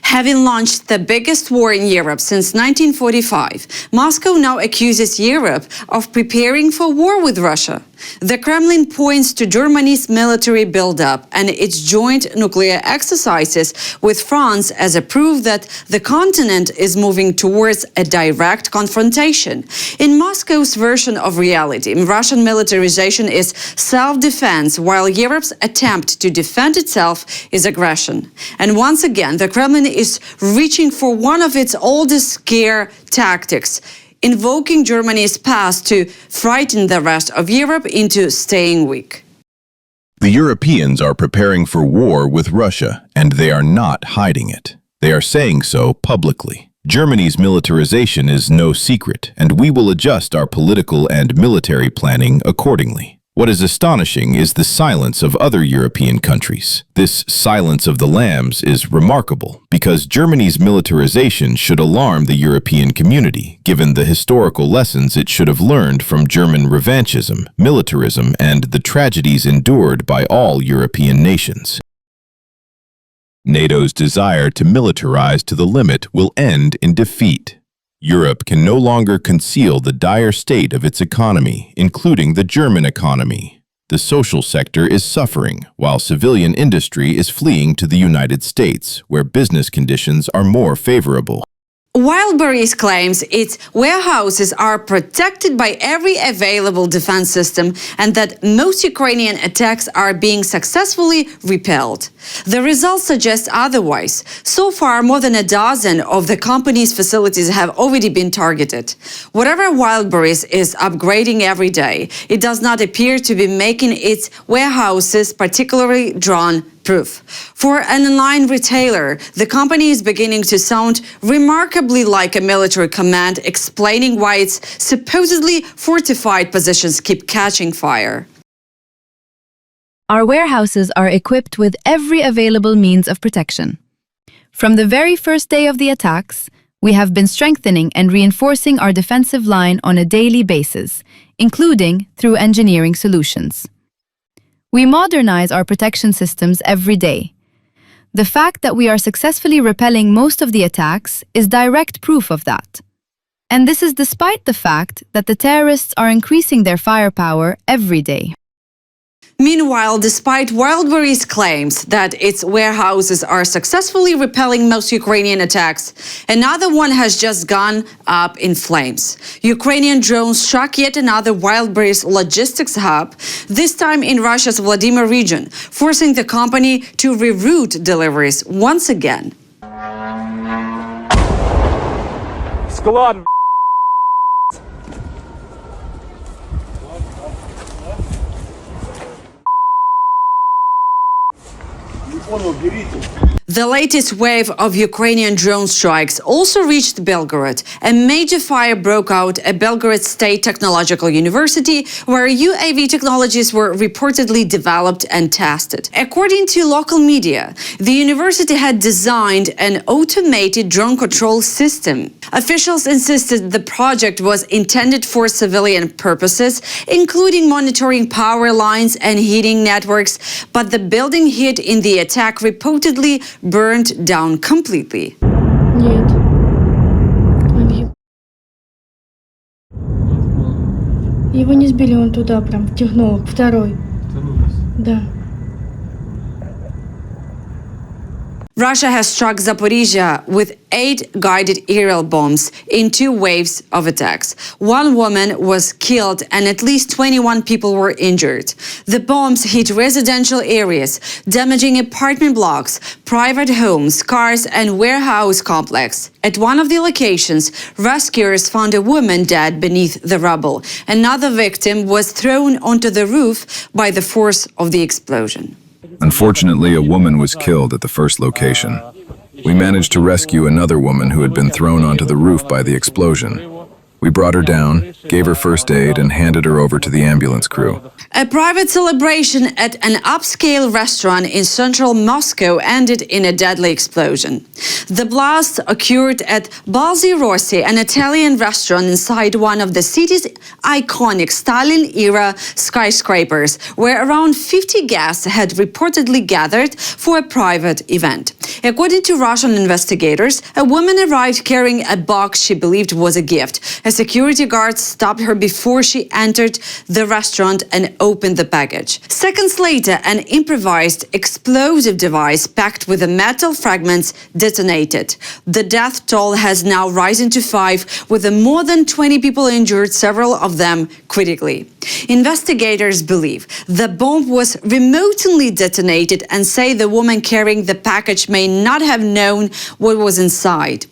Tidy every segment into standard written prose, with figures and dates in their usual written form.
Having launched the biggest war in Europe since 1945, Moscow now accuses Europe of preparing for war with Russia. The Kremlin points to Germany's military buildup and its joint nuclear exercises with France as a proof that the continent is moving towards a direct confrontation. In Moscow's version of reality, Russian militarization is self-defense, while Europe's attempt to defend itself is aggression. And once again, the Kremlin is reaching for one of its oldest scare tactics, invoking Germany's past to frighten the rest of Europe into staying weak. The Europeans are preparing for war with Russia, and they are not hiding it. They are saying so publicly. Germany's militarization is no secret, and we will adjust our political and military planning accordingly. What is astonishing is the silence of other European countries. This silence of the lambs is remarkable because Germany's militarization should alarm the European community, given the historical lessons it should have learned from German revanchism, militarism, and the tragedies endured by all European nations. NATO's desire to militarize to the limit will end in defeat. Europe can no longer conceal the dire state of its economy, including the German economy. The social sector is suffering, while civilian industry is fleeing to the United States, where business conditions are more favorable. Wildberries claims its warehouses are protected by every available defense system and that most Ukrainian attacks are being successfully repelled. The results suggest otherwise. So far, more than a dozen of the company's facilities have already been targeted. Whatever Wildberries is upgrading every day, it does not appear to be making its warehouses particularly drone-proof. For an online retailer, the company is beginning to sound remarkably like a military command, explaining why its supposedly fortified positions keep catching fire. Our warehouses are equipped with every available means of protection. From the very first day of the attacks, we have been strengthening and reinforcing our defensive line on a daily basis, including through engineering solutions. We modernize our protection systems every day. The fact that we are successfully repelling most of the attacks is direct proof of that. And this is despite the fact that the terrorists are increasing their firepower every day. Meanwhile, despite Wildberries' claims that its warehouses are successfully repelling most Ukrainian attacks, another one has just gone up in flames. Ukrainian drones struck yet another Wildberries logistics hub, this time in Russia's Vladimir region, forcing the company to reroute deliveries once again. Склад. The latest wave of Ukrainian drone strikes also reached Belgorod. A major fire broke out at Belgorod State Technological University, where UAV technologies were reportedly developed and tested. According to local media, the university had designed an automated drone control system. Officials insisted the project was intended for civilian purposes, including monitoring power lines and heating networks, but the building hit in the attack reportedly burned down completely. Нет. Его не сбили, он туда прям втягнул, второй. Да. Russia has struck Zaporizhia with 8 guided aerial bombs in 2 waves of attacks. 1 woman was killed and at least 21 people were injured. The bombs hit residential areas, damaging apartment blocks, private homes, cars, and warehouse complex. At one of the locations, rescuers found a woman dead beneath the rubble. Another victim was thrown onto the roof by the force of the explosion. Unfortunately, a woman was killed at the first location. We managed to rescue another woman who had been thrown onto the roof by the explosion. We brought her down, gave her first aid, and handed her over to the ambulance crew. A private celebration at an upscale restaurant in central Moscow ended in a deadly explosion. The blast occurred at Balzi Rossi, an Italian restaurant inside one of the city's iconic Stalin-era skyscrapers, where around 50 guests had reportedly gathered for a private event. According to Russian investigators, a woman arrived carrying a box she believed was a gift. A security guard stopped her before she entered the restaurant and opened the package. Seconds later, an improvised explosive device packed with the metal fragments detonated. The death toll has now risen to 5, with more than 20 people injured, several of them critically. Investigators believe the bomb was remotely detonated and say the woman carrying the package may not have known what was inside.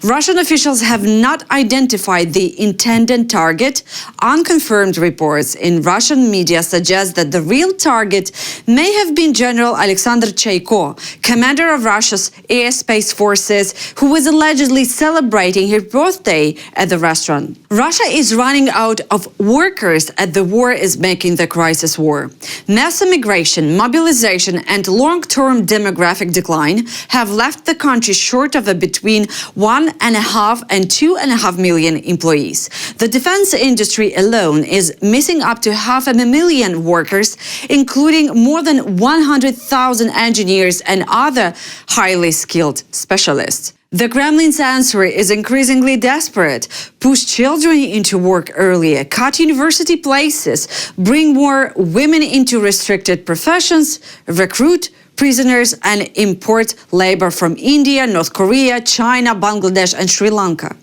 Russian officials have not identified the intended target. Unconfirmed reports in Russian media suggest that the real target may have been General Alexander Chaiko, commander of Russia's airspace forces, who was allegedly celebrating his birthday at the restaurant. Russia is running out of workers as the war is making the crisis war. Mass immigration, mobilization, and long-term demographic decline have left the country short of between 1.5 and 2.5 million employees. The defense industry alone is missing up to 500,000 workers, including more than 100,000 engineers and other highly skilled specialists. The Kremlin's answer is increasingly desperate: push children into work earlier, cut university places, bring more women into restricted professions, recruit prisoners, and import labor from India, North Korea, China, Bangladesh, and Sri Lanka.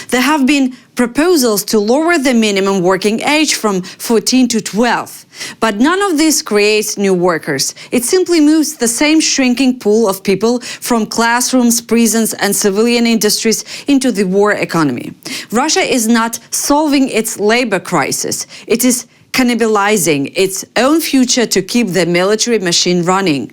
There have been proposals to lower the minimum working age from 14 to 12. But none of this creates new workers. It simply moves the same shrinking pool of people from classrooms, prisons, and civilian industries into the war economy. Russia is not solving its labor crisis. It is cannibalizing its own future to keep the military machine running.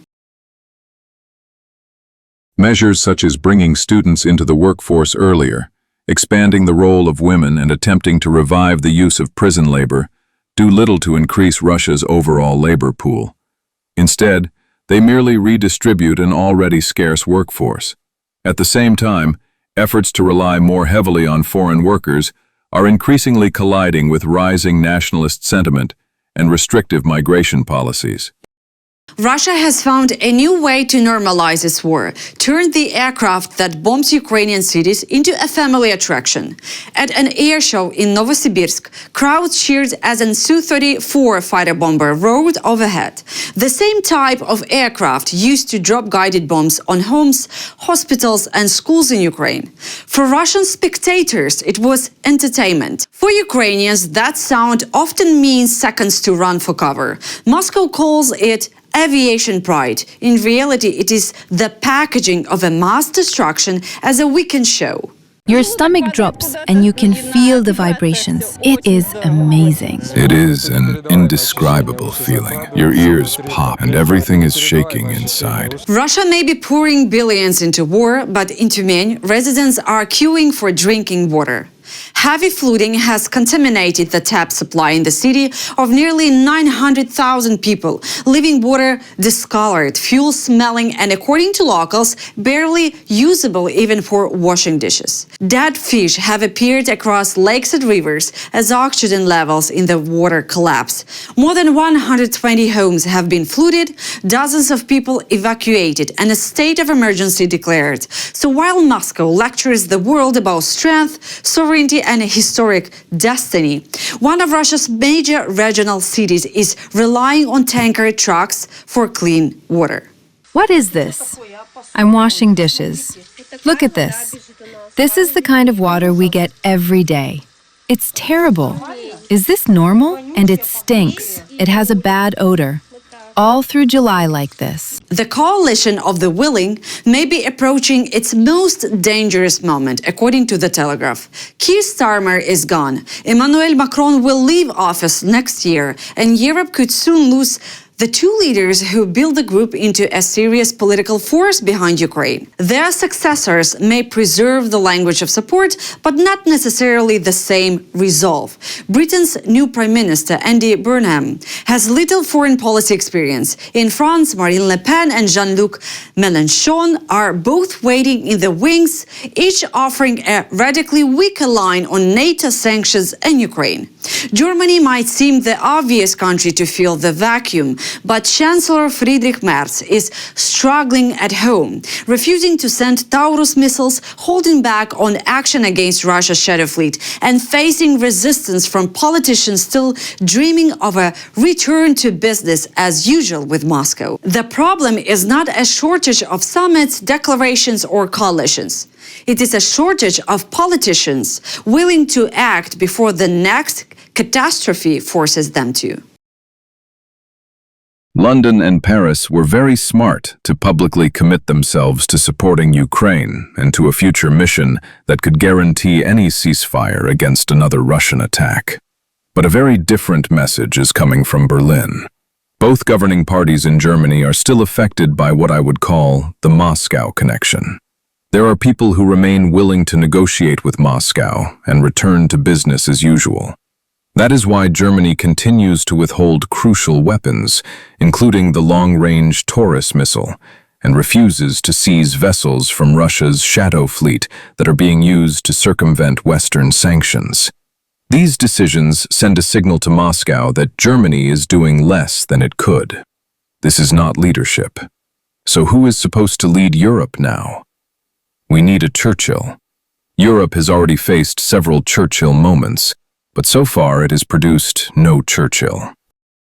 Measures such as bringing students into the workforce earlier, expanding the role of women, and attempting to revive the use of prison labor do little to increase Russia's overall labor pool. Instead, they merely redistribute an already scarce workforce. At the same time, efforts to rely more heavily on foreign workers are increasingly colliding with rising nationalist sentiment and restrictive migration policies. Russia has found a new way to normalize its war, turned the aircraft that bombs Ukrainian cities into a family attraction. At an air show in Novosibirsk, crowds cheered as an Su-34 fighter bomber roared overhead. The same type of aircraft used to drop guided bombs on homes, hospitals, and schools in Ukraine. For Russian spectators, it was entertainment. For Ukrainians, that sound often means seconds to run for cover. Moscow calls it aviation pride. In reality, it is the packaging of a mass destruction as a weekend show. Your stomach drops and you can feel the vibrations. It is amazing. It is an indescribable feeling. Your ears pop and everything is shaking inside. Russia may be pouring billions into war, but in Tyumen, residents are queuing for drinking water. Heavy flooding has contaminated the tap supply in the city of nearly 900,000 people, leaving water discolored, fuel-smelling, and, according to locals, barely usable even for washing dishes. Dead fish have appeared across lakes and rivers as oxygen levels in the water collapse. More than 120 homes have been flooded, dozens of people evacuated, and a state of emergency declared. So while Moscow lectures the world about strength, sovereignty, and a historic destiny, one of Russia's major regional cities is relying on tanker trucks for clean water. What is this? I'm washing dishes. Look at this. This is the kind of water we get every day. It's terrible. Is this normal? And it stinks. It has a bad odor. All through July like this. The coalition of the willing may be approaching its most dangerous moment, according to The Telegraph. Keir Starmer is gone. Emmanuel Macron will leave office next year, and Europe could soon lose the two leaders who built the group into a serious political force behind Ukraine. Their successors may preserve the language of support, but not necessarily the same resolve. Britain's new Prime Minister, Andy Burnham, has little foreign policy experience. In France, Marine Le Pen and Jean-Luc Mélenchon are both waiting in the wings, each offering a radically weaker line on NATO sanctions and Ukraine. Germany might seem the obvious country to fill the vacuum, but Chancellor Friedrich Merz is struggling at home, refusing to send Taurus missiles, holding back on action against Russia's Shadow Fleet, and facing resistance from politicians still dreaming of a return to business as usual with Moscow. The problem is not a shortage of summits, declarations, or coalitions. It is a shortage of politicians willing to act before the next catastrophe forces them to. London and Paris were very smart to publicly commit themselves to supporting Ukraine and to a future mission that could guarantee any ceasefire against another Russian attack. But a very different message is coming from Berlin. Both governing parties in Germany are still affected by what I would call the Moscow connection. There are people who remain willing to negotiate with Moscow and return to business as usual. That is why Germany continues to withhold crucial weapons, including the long-range Taurus missile, and refuses to seize vessels from Russia's Shadow Fleet that are being used to circumvent Western sanctions. These decisions send a signal to Moscow that Germany is doing less than it could. This is not leadership. So who is supposed to lead Europe now? We need a Churchill. Europe has already faced several Churchill moments, but so far it has produced no Churchill.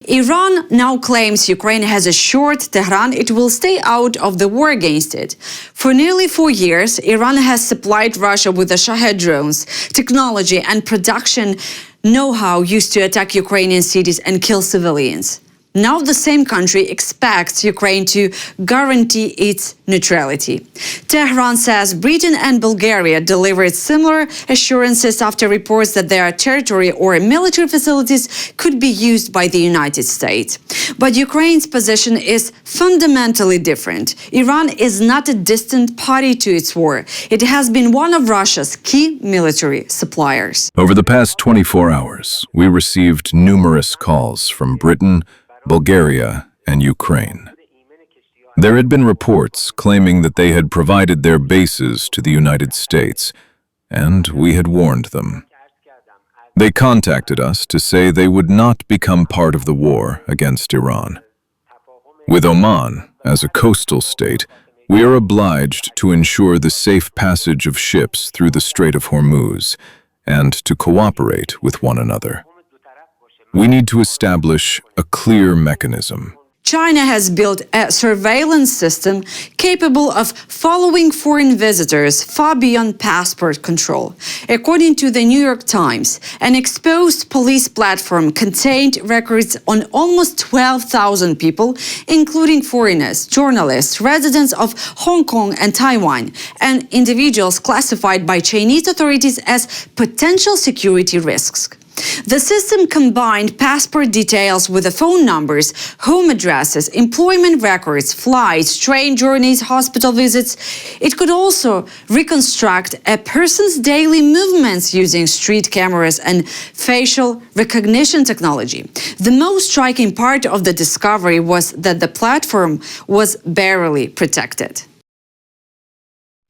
Iran now claims Ukraine has assured Tehran it will stay out of the war against it. For nearly 4 years, Iran has supplied Russia with the Shahed drones, technology and production know-how used to attack Ukrainian cities and kill civilians. Now the same country expects Ukraine to guarantee its neutrality. Tehran says Britain and Bulgaria delivered similar assurances after reports that their territory or military facilities could be used by the United States. But Ukraine's position is fundamentally different. Iran is not a distant party to its war. It has been one of Russia's key military suppliers. Over the past 24 hours, we received numerous calls from Britain, Bulgaria, and Ukraine. There had been reports claiming that they had provided their bases to the United States, and we had warned them. They contacted us to say they would not become part of the war against Iran. With Oman, as a coastal state, we are obliged to ensure the safe passage of ships through the Strait of Hormuz and to cooperate with one another. We need to establish a clear mechanism. China has built a surveillance system capable of following foreign visitors far beyond passport control. According to the New York Times, an exposed police platform contained records on almost 12,000 people, including foreigners, journalists, residents of Hong Kong and Taiwan, and individuals classified by Chinese authorities as potential security risks. The system combined passport details with the phone numbers, home addresses, employment records, flights, train journeys, hospital visits. It could also reconstruct a person's daily movements using street cameras and facial recognition technology. The most striking part of the discovery was that the platform was barely protected.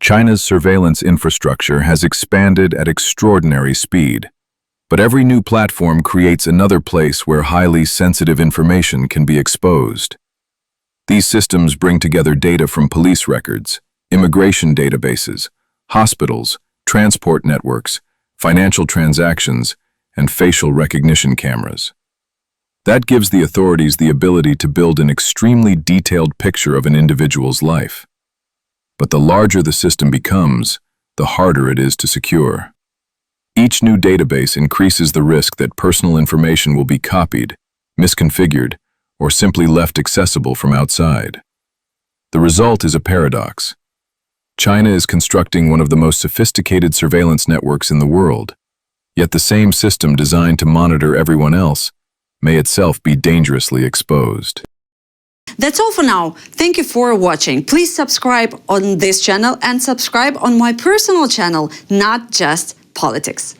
China's surveillance infrastructure has expanded at extraordinary speed. But every new platform creates another place where highly sensitive information can be exposed. These systems bring together data from police records, immigration databases, hospitals, transport networks, financial transactions, and facial recognition cameras. That gives the authorities the ability to build an extremely detailed picture of an individual's life. But the larger the system becomes, the harder it is to secure. Each new database increases the risk that personal information will be copied, misconfigured, or simply left accessible from outside. The result is a paradox. China is constructing one of the most sophisticated surveillance networks in the world, yet the same system designed to monitor everyone else may itself be dangerously exposed. That's all for now. Thank you for watching. Please subscribe on this channel and subscribe on my personal channel, Not Just Politics.